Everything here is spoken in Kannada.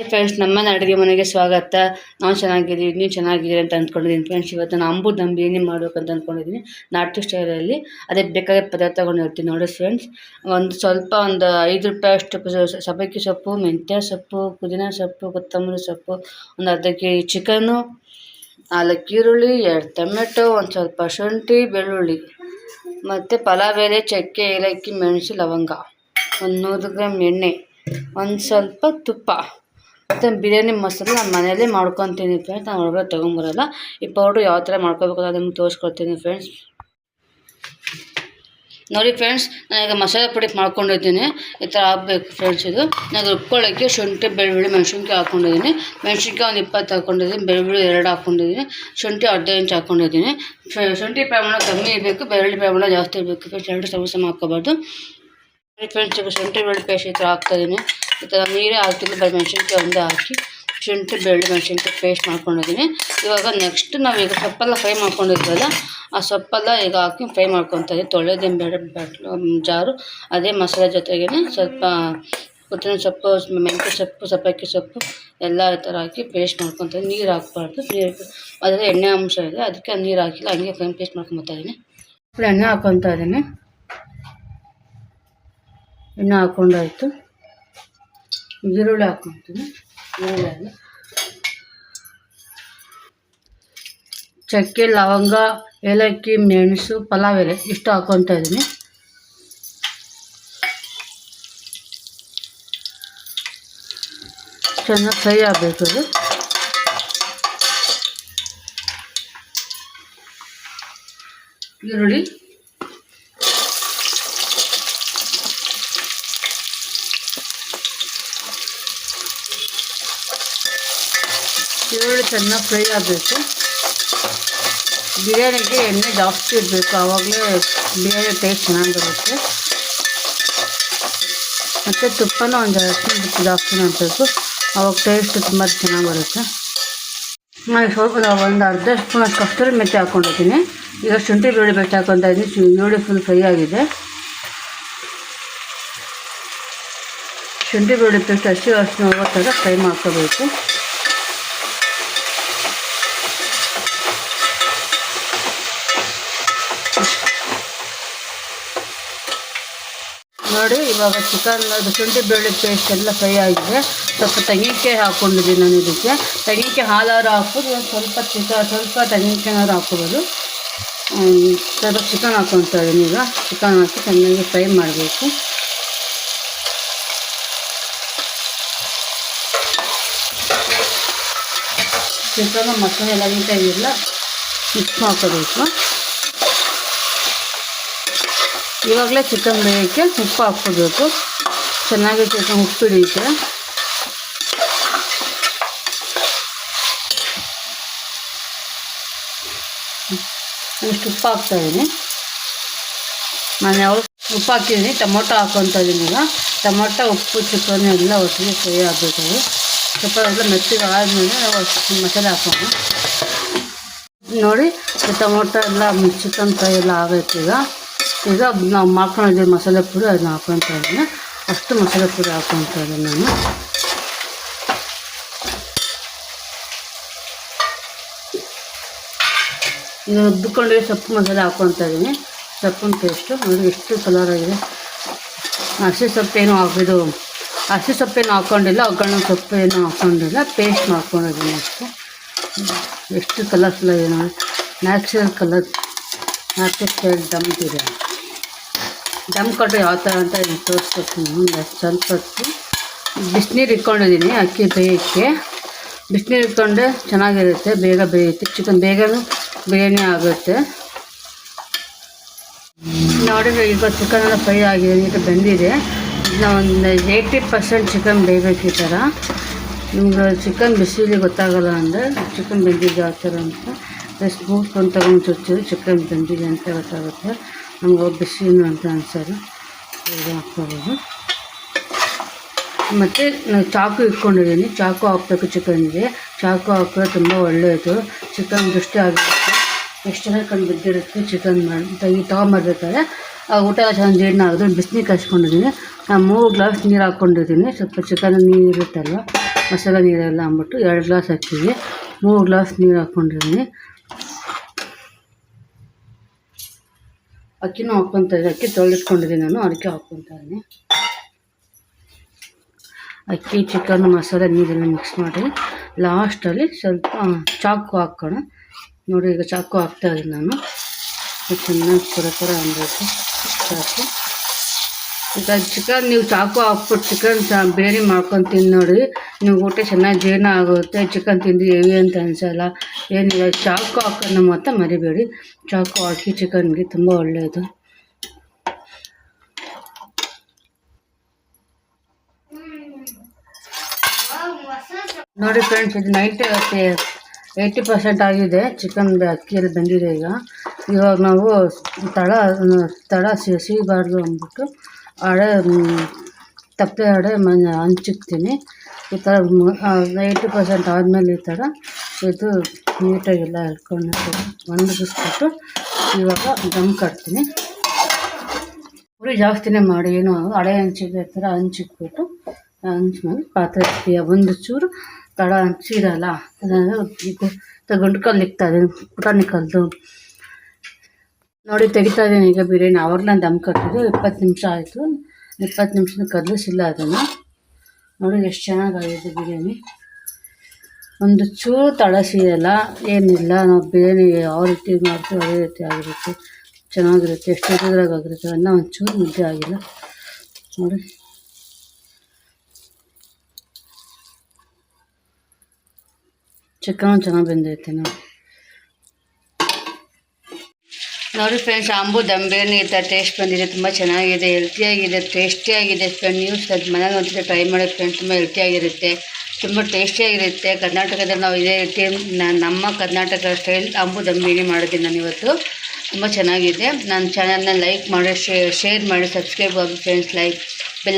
ಫ್ರೆಂಡ್ಸ್, ನಮ್ಮನೆ ಅಡುಗೆ ಮನೆಗೆ ಸ್ವಾಗತ. ನಾವು ಚೆನ್ನಾಗಿದ್ದೀವಿ, ನೀವು ಚೆನ್ನಾಗಿದ್ದೀರಿ ಅಂತ ಅಂದ್ಕೊಂಡಿದ್ದೀನಿ ಫ್ರೆಂಡ್ಸ್. ಇವತ್ತು ನಾನು ಅಂಬು ದಮ್ ಬಿರಿಯಾನಿ ಮಾಡ್ಬೇಕಂತ ಅಂದ್ಕೊಂಡಿದ್ದೀನಿ ನಾರ್ತ್ ಸ್ಟೈಲಲ್ಲಿ. ಅದಕ್ಕೆ ಬೇಕಾದ ಪದಾರ್ಥಗಳನ್ನ ಹೇಳ್ತೀನಿ ನೋಡಿ ಫ್ರೆಂಡ್ಸ್. ಒಂದು 5 ರೂಪಾಯಿ ಅಷ್ಟು ಸಬ್ಬಕ್ಕಿ ಸೊಪ್ಪು, ಮೆಂತ್ಯ ಸೊಪ್ಪು, ಪುದೀನ ಸೊಪ್ಪು, ಕೊತ್ತಂಬರಿ ಸೊಪ್ಪು, ಒಂದು ಅರ್ಧ ಕೆಜಿ ಚಿಕನ್ನು, 4 ಈರುಳ್ಳಿ, 2 ಟೊಮೆಟೊ, ಒಂದು ಸ್ವಲ್ಪ ಶುಂಠಿ ಬೆಳ್ಳುಳ್ಳಿ, ಮತ್ತು ಪಲಾವ್ ಎಲೆ, ಚಕ್ಕೆ, ಏಲಕ್ಕಿ, ಮೆಣಸು, ಲವಂಗ, ಒಂದು 100 ಗ್ರಾಮ್ ಎಣ್ಣೆ, ಒಂದು ಸ್ವಲ್ಪ ತುಪ್ಪ ಮತ್ತು ಬಿರಿಯಾನಿ ಮಸಾಲೆ ನಾನು ಮನೆಯಲ್ಲೇ ಮಾಡ್ಕೊತೀನಿ ಫ್ರೆಂಡ್ಸ್. ನಾನು ಹೊರಗಡೆ ತೊಗೊಂಬರಲ್ಲ. ಈ ಪೌಡ್ರು ಯಾವ ಥರ ಮಾಡ್ಕೋಬೇಕು ಅಂತ ನಿಮ್ಗೆ ತೋರಿಸ್ಕೊಡ್ತೀನಿ ಫ್ರೆಂಡ್ಸ್. ನೋಡಿ ಫ್ರೆಂಡ್ಸ್, ನಾನೀಗ ಮಸಾಲೆ ಪುಡಿ ಮಾಡ್ಕೊಂಡಿದ್ದೀನಿ. ಈ ಥರ ಆಗಬೇಕು ಫ್ರೆಂಡ್ಸ್. ಇದು ನಾನು ರುಬ್ಕೊಳ್ಳೋಕ್ಕೆ ಶುಂಠಿ ಬೆಳ್ಳುಳ್ಳಿ ಮೆಣಸಿನ್ಕಾಯಿ ಹಾಕ್ಕೊಂಡಿದ್ದೀನಿ. ಮೆಣಸಿನ್ಕಾಯಿ ಒಂದು 20 ಹಾಕ್ಕೊಂಡಿದ್ದೀನಿ, ಬೆಳ್ಳುಳ್ಳಿ 2 ಹಾಕ್ಕೊಂಡಿದ್ದೀನಿ, ಶುಂಠಿ ಅರ್ಧ ಇಂಚ್ ಹಾಕ್ಕೊಂಡಿದ್ದೀನಿ. ಶುಂಠಿ ಪ್ರಮಾಣ ಕಮ್ಮಿ ಇರಬೇಕು, ಬೆಳ್ಳುಳ್ಳಿ ಪ್ರಮಾಣ ಜಾಸ್ತಿ ಇರಬೇಕು ಫ್ರೆಂಡ್ಸ್. 2 ಸಮ ಹಾಕ್ಕೋಬಾರ್ದು ಫ್ರೆಂಡ್ಸ್. ಈಗ ಶುಂಠಿ ಬೆಳ್ಳುಳ್ಳಿ ಪೇಸ್ಟ್ ಈ ಥರ ಹಾಕ್ತಾಯಿದ್ದೀನಿ. ಈ ಥರ ನೀರೇ ಹಾಕ್ತಿದ್ದು ಬರೀ ಮೆಣಸಿನ್ಕಾಯಿ ಒಂದೇ ಹಾಕಿ ಶುಂಠಿ ಬೆಳ್ಳುಳ್ಳಿ ಮೆಣಸಿನ್ಕಾಯಿ ಪೇಸ್ಟ್ ಮಾಡ್ಕೊಂಡಿದ್ದೀನಿ. ಇವಾಗ ನೆಕ್ಸ್ಟ್ ನಾವೀಗ ಸೊಪ್ಪೆಲ್ಲ ಫ್ರೈ ಮಾಡ್ಕೊಂಡಿದ್ವಲ್ಲ, ಆ ಸೊಪ್ಪೆಲ್ಲ ಈಗ ಹಾಕಿ ಫ್ರೈ ಮಾಡ್ಕೊತಾ ಇದ್ದೀವಿ. ತೊಳೆದೇನು ಬೇಡ ಜಾರು. ಅದೇ ಮಸಾಲೆ ಜೊತೆಗೇ ಸ್ವಲ್ಪ ಕೊತ್ತಂಬರಿ ಸೊಪ್ಪು, ಮೆಂತ್ಯ ಸೊಪ್ಪು, ಸಬ್ಬಕ್ಕಿ ಸೊಪ್ಪು ಎಲ್ಲ ಈ ಥರ ಹಾಕಿ ಪೇಸ್ಟ್ ಮಾಡ್ಕೊತಾ ಇದ್ದೀನಿ. ನೀರು ಹಾಕ್ಬಾರ್ದು, ನೀರು ಅದರಲ್ಲಿ ಎಣ್ಣೆ ಅಂಶ ಇದೆ, ಅದಕ್ಕೆ ನೀರು ಹಾಕಿಲ್ಲ, ಹಂಗೆ ಫ್ರೈ ಪೇಸ್ಟ್ ಮಾಡ್ಕೊತಾ ಇದ್ದೀನಿ. ಎಣ್ಣೆ ಹಾಕ್ಕೊತಾ ಇದ್ದೀನಿ. ಎಣ್ಣೆ ಹಾಕ್ಕೊಂಡಾಯ್ತು. ಈರುಳ್ಳಿ ಹಾಕ್ಕೊತೀನಿ. ಈರುಳ್ಳಿ ಚಕ್ಕೆ, ಲವಂಗ, ಏಲಕ್ಕಿ, ಮೆಣಸು, ಪಲಾವ್ ಎಲೆ ಇಷ್ಟು ಹಾಕ್ಕೊತಾ ಇದ್ದೀನಿ. ಚೆನ್ನಾಗಿ ಫ್ರೈ ಆಗಬೇಕು ಅದು. ಈರುಳ್ಳಿ ಚೆನ್ನಾಗಿ ಫ್ರೈ ಆಗಬೇಕು. ಬಿರಿಯಾನಿಗೆ ಎಣ್ಣೆ ಜಾಸ್ತಿ ಇರಬೇಕು, ಆವಾಗಲೇ ಬಿರಿಯಾನಿ ಟೇಸ್ಟ್ ಚೆನ್ನಾಗಿ ಬರುತ್ತೆ. ಮತ್ತು ತುಪ್ಪನೂ ಒಂದು ಜಾಸ್ತಿ ಹಾಕಬೇಕು, ಆವಾಗ ಟೇಸ್ಟ್ ತುಂಬ ಚೆನ್ನಾಗಿ ಬರುತ್ತೆ. ನಾನು ಸ್ವಲ್ಪ ಒಂದು ಅರ್ಧ ಸ್ಪೂನ್ ಅಷ್ಟು ಕಸ್ತೂರಿ ಮೆಂತ್ಯ ಹಾಕ್ಕೊಂಡಿದ್ದೀನಿ. ಈಗ ಶುಂಠಿ ಬೆಳ್ಳುಳ್ಳಿ ಪೇಸ್ಟ್ ಹಾಕ್ಕೊತಾ ಇದ್ದೀನಿ. ಈರುಳ್ಳಿ ಫುಲ್ ಫ್ರೈ ಆಗಿದೆ. ಶುಂಠಿ ಬೆಳ್ಳುಳ್ಳಿ ಪೇಸ್ಟ್ ಹಸಿ ವಾಸನೆ ಹೋಗೋ ಥರ ಫ್ರೈ ಮಾಡ್ಕೋಬೇಕು. ನೋಡಿ, ಇವಾಗ ಚಿಕನ್ ಶುಂಠಿ ಬೆಳ್ಳುಳ್ಳಿ ಪೇಸ್ಟ್ ಎಲ್ಲ ಫ್ರೈ ಆಗಿದೆ. ಸ್ವಲ್ಪ ತೆಂಗಿನಕಾಯಿ ಹಾಕ್ಕೊಂಡಿದ್ದೀನಿ ನಾನು. ಇದಕ್ಕೆ ತೆಂಗಿನಕಾಯಿ ಹಾಲಾರು ಹಾಕ್ಬೋದು, ಸ್ವಲ್ಪ ತೆಂಗಿನಕಾಯಿನಾರು ಹಾಕ್ಕೋಬೋದು. ಸ್ವಲ್ಪ ಚಿಕನ್ ಹಾಕ್ಕೊತಾ ಇದ್ದೀನಿ. ಈಗ ಚಿಕನ್ ಹಾಕಿ ಚೆನ್ನಾಗಿ ಫ್ರೈ ಮಾಡಬೇಕು. ಚಿಕನ್ ಮಸಾಲೆ ಎಲ್ಲ ನೀಟಾಗಿಲ್ಲ ಮಿಕ್ಸ್ ಹಾಕೋಬೇಕು. ಇವಾಗಲೇ ಚಿಕನ್ ಬೇಯೋಕ್ಕೆ ಉಪ್ಪು ಹಾಕ್ಕೋಬೇಕು. ಚೆನ್ನಾಗಿ ಚಿಕನ್ ಉಪ್ಪು ಹಿಡಿಯುತ್ತೆ. ಇಷ್ಟು ಉಪ್ಪು ಹಾಕ್ತಾಯಿದ್ದೀನಿ ನಾನು. ಉಪ್ಪು ಹಾಕಿದ್ದೀನಿ. ಟೊಮೊಟೊ ಹಾಕ್ಕೊತಾ ಇದ್ದೀನಿ. ಈಗ ಟೊಮೊಟೊ, ಉಪ್ಪು, ಚಿಕನ್ ಎಲ್ಲ ಒಟ್ಟಿಗೆ ಫ್ರೈ ಆಗಬೇಕು. ಸ್ವಲ್ಪ ಎಲ್ಲ ಮೆತ್ತಿಗೆ ಆದಮೇಲೆ ಮಸಾಲೆ ಹಾಕೋಣ. ನೋಡಿ, ಟೊಮೊಟೊ ಎಲ್ಲ ಚಿಕನ್ ಫ್ರೈ ಎಲ್ಲ ಆಗೈತೆ. ಈಗ ನಾವು ಮಾಡ್ಕೊಂಡಿದ್ದೀವಿ ಮಸಾಲೆ ಪುಡಿ, ಅದನ್ನ ಹಾಕ್ಕೊತಾ ಇದ್ದೀನಿ. ಅಷ್ಟು ಮಸಾಲೆ ಪುಡಿ ಹಾಕ್ಕೊತಾ ಇದ್ದೀನಿ ನಾನು. ಈಗ ಉದ್ದುಕೊಂಡು ಸೊಪ್ಪು ಮಸಾಲೆ ಹಾಕ್ಕೊತಾ ಇದ್ದೀನಿ. ಸೊಪ್ಪಿನ ಪೇಸ್ಟು ನೋಡಿ ಎಷ್ಟು ಕಲರ್ ಆಗಿದೆ. ಹಸಿ ಸೊಪ್ಪೇನು ಹಾಕಿದ್ದು, ಹಸಿ ಸೊಪ್ಪೇನು ಹಾಕ್ಕೊಂಡಿಲ್ಲ, ಒಗ್ಗರಣೆ ಸೊಪ್ಪು ಏನೂ ಹಾಕ್ಕೊಂಡಿಲ್ಲ, ಪೇಸ್ಟ್ ಮಾಡ್ಕೊಂಡಿದ್ದೀನಿ ಅಷ್ಟು. ಎಷ್ಟು ಕಲರ್ಫುಲ್ ಆಗಿದೆ ನೋಡಿ, natural colour, natural style dum biryani. ದಮ್ ಕೊಟ್ಟರೆ ಯಾವ ಥರ ಅಂತ ತೋರಿಸ್ಕೊಡ್ತೀನಿ. ಸ್ವಲ್ಪ ಹೊತ್ತು ಬಿಸಿನೀರು ಇಟ್ಕೊಂಡಿದ್ದೀನಿ ಅಕ್ಕಿ ಬೇಯೋಕ್ಕೆ. ಬಿಸಿನೀರು ಇಟ್ಕೊಂಡ್ರೆ ಚೆನ್ನಾಗಿರುತ್ತೆ, ಬೇಗ ಬೇಯುತ್ತೆ ಚಿಕನ್, ಬೇಗನೂ ಬಿರಿಯಾನಿ ಆಗುತ್ತೆ. ನೋಡಿ, ಈಗ ಚಿಕನ್ ಎಲ್ಲ ಫ್ರೈ ಆಗಿದೆ, ಈಗ ಬೆಂದಿದೆ. ಒಂದು 80% ಚಿಕನ್ ಬೇಯಬೇಕು ಈ ಥರ. ನಿಮ್ಗೆ ಚಿಕನ್ ಬಿಸಿಲಿ ಗೊತ್ತಾಗಲ್ಲ ಅಂದರೆ ಚಿಕನ್ ಬೆಂದಿದೆ ಯಾವ ಥರ ಅಂತ ಸ್ಪೂನ್ ತಗೊಂಡು ಚುಚ್ಚಿದ್ರೆ ಚಿಕನ್ ಬೆಂದಿದೆ ಅಂತ ಗೊತ್ತಾಗುತ್ತೆ. ನಮ್ಗೆ ಬಿಸಿನು ಅಂತ ಅನ್ಸೋದು. ಈಗ ಹಾಕ್ಕೋಬೋದು. ಮತ್ತು ಚಾಕು ಇಟ್ಕೊಂಡಿದ್ದೀನಿ, ಚಾಕು ಹಾಕ್ಬೇಕು ಚಿಕನ್ಗೆ. ಚಾಕು ಹಾಕಿದ್ರೆ ತುಂಬ ಒಳ್ಳೆಯದು, ಚಿಕನ್ ದೃಷ್ಟಿ ಆಗಿರುತ್ತೆ. ಎಷ್ಟು ಜನ ಕಂಡು ಬಿದ್ದಿರುತ್ತೆ ಚಿಕನ್ ತೊಗೊಂಬರ್ಬೇಕಾದ್ರೆ. ಊಟ ಚೆನ್ನಾಗಿ ಜೀರ್ಣ ಆಗೋದು. ಬಿಸಿನೀರು ಕಾಯಿಸ್ಕೊಂಡಿದ್ದೀನಿ. ನಾನು 3 ಗ್ಲಾಸ್ ನೀರು ಹಾಕ್ಕೊಂಡಿದ್ದೀನಿ. ಸ್ವಲ್ಪ ಚಿಕನ್ ನೀರು ಇರುತ್ತಲ್ವ ಮಸಾಲೆ ನೀರೆಲ್ಲ ಅಂದ್ಬಿಟ್ಟು 2 ಗ್ಲಾಸ್ ಅಕ್ಕಿಗೆ 3 ಗ್ಲಾಸ್ ನೀರು ಹಾಕ್ಕೊಂಡಿದ್ದೀನಿ. ಅಕ್ಕಿನೂ ಹಾಕ್ಕೊತಾ ಇದ್ದೀನಿ. ಅಕ್ಕಿ ತೊಳೆದಿಟ್ಕೊಂಡಿದ್ದೀನಿ ನಾನು, ಅದಕ್ಕೆ ಹಾಕ್ಕೊತಾ ಇದ್ದೀನಿ. ಅಕ್ಕಿ ಚಿಕನ್ ಮಸಾಲೆ ನೀರೆಲ್ಲ ಮಿಕ್ಸ್ ಮಾಡಿ ಲಾಸ್ಟಲ್ಲಿ ಸ್ವಲ್ಪ ಚಾಕು ಹಾಕೋಣ. ನೋಡಿ ಈಗ ಚಾಕು ಹಾಕ್ತಾಯಿದ್ದೀನಿ ನಾನು. ಚೆನ್ನಾಗಿ ಪುರ ಅನ್ನಬೇಕು ಚಾಕು. ಈಗ ಚಿಕನ್ ನೀವು ಚಾಕು ಹಾಕ್ಬಿಟ್ಟು ಚಿಕನ್ ಬಿರಿಯಾನಿ ಮಾಡ್ಕೊಂಡು ತಿಂದು ನೋಡಿ, ನೀವು ಊಟ ಚೆನ್ನಾಗಿ ಜೀರ್ಣ ಆಗುತ್ತೆ. ಚಿಕನ್ ತಿಂದು ಹೆವಿ ಅಂತ ಅನಿಸಲ್ಲ. ಏನಿಲ್ಲ, ಚಾಕು ಹಾಕೋದನ್ನ ಮಾತ್ರ ಮರಿಬೇಡಿ. ಚಾಕು ಹಾಕಿ ಚಿಕನ್ಗೆ ತುಂಬ ಒಳ್ಳೆಯದು. ನೋಡಿ ಫ್ರೆಂಡ್ಸ್, ಇದು 80% ಆಗಿದೆ. ಚಿಕನ್ ಅಕ್ಕಿಯಲ್ಲಿ ಬಂದಿದೆ. ಇವಾಗ ನಾವು ತಳ ಸಿಗಬಾರ್ದು ಅಂದ್ಬಿಟ್ಟು ತಪ್ಪೆ ಹಂಚಿಕ್ತೀನಿ. ಈ ಥರ 80% ಆದಮೇಲೆ ಈ ಥರ ಇದು ನೀಟಾಗೆಲ್ಲ ಎಳ್ಕೊಂಡು ಒಣಗಿಸ್ಬಿಟ್ಟು ಇವಾಗ ದಮ್ ಕಟ್ತೀನಿ. ಉರಿ ಜಾಸ್ತಿನೇ ಮಾಡಿ, ಏನು ಅಡೆ ಹಂಚಿಗೆ ಥರ ಹಂಚಿಕ್ಬಿಟ್ಟು ಹಂಚ್ಮೇಲೆ ಪಾತ್ರೆ ಒಂದು ಚೂರು ತಳ ಹಂಚಿರಲ್ಲ, ಗಂಟು ಕಲ್ಲು ಇಕ್ತಾ ಇದ್ದೀನಿ, ಪುಟಾಣಿ ಕಲ್ಲು. ನೋಡಿ ತೆಗಿತಾ ಇದ್ದೀನಿ. ಈಗ ಬಿರಿಯಾನಿ ಅವಾಗಲೇ ದಮ್ ಕಟ್ಟಿದ್ದು 20 ನಿಮಿಷ ಆಯಿತು. 20 ನಿಮಿಷದ ಕದಲಿಸಿಲ್ಲ ಅದನ್ನು. ನೋಡಿ ಎಷ್ಟು ಚೆನ್ನಾಗಾಗಿದೆ ಬಿರಿಯಾನಿ. ಒಂದು ಚೂರು ತಳ ಸಿಗಲ್ಲ, ಏನಿಲ್ಲ. ನಾವು ಬಿರಿಯಾನಿ ಯಾವ ರೀತಿ ಮಾಡ್ತೀವಿ ಅದೇ ರೀತಿ ಆಗಿರುತ್ತೆ, ಚೆನ್ನಾಗಿರುತ್ತೆ. ಎಷ್ಟು ಇದ್ರಾಗಿರುತ್ತೆ. ಅನ್ನ ಒಂಚೂರು ಮುದ್ದೆ ಆಗಿಲ್ಲ ನೋಡಿ. ಚಿಕನ್ ಚೆನ್ನಾಗಿ ಬೆಂದೈತೆ ನೋಡಿ ಫ್ರೆಂಡ್ಸ್. ಅಂಬು ದಮ್ ಬಿರಿಯಾನಿ ಈ ಥರ ಟೇಸ್ಟ್ ಬಂದಿದೆ. ತುಂಬ ಚೆನ್ನಾಗಿದೆ, ಹೆಲ್ತಿಯಾಗಿದೆ, ಟೇಸ್ಟಿಯಾಗಿದೆ ಫ್ರೆಂಡ್. ನೀವು ಮನೇಲಿ ಒಂದ್ಸಲ ಟ್ರೈ ಮಾಡಿ ಫ್ರೆಂಡ್ಸ್. ತುಂಬ ಹೆಲ್ತಿಯಾಗಿರುತ್ತೆ, ತುಂಬ ಟೇಸ್ಟಿಯಾಗಿರುತ್ತೆ. ಕರ್ನಾಟಕದಲ್ಲಿ ನಾವು ಇದೇ ರೀತಿ ನಮ್ಮ ಕರ್ನಾಟಕ ಸ್ಟೈಲ್ ಅಂಬು ದಮ್ ಬಿರಿಯಾನಿ ಮಾಡಿದ್ದೀನಿ ನಾನು ಇವತ್ತು. ತುಂಬ ಚೆನ್ನಾಗಿದೆ. ನನ್ನ ಚಾನಲ್ನ ಲೈಕ್ ಮಾಡಿ, ಶೇರ್ ಮಾಡಿ, ಸಬ್ಸ್ಕ್ರೈಬ್ ಆಗಿ ಫ್ರೆಂಡ್ಸ್. ಲೈಕ್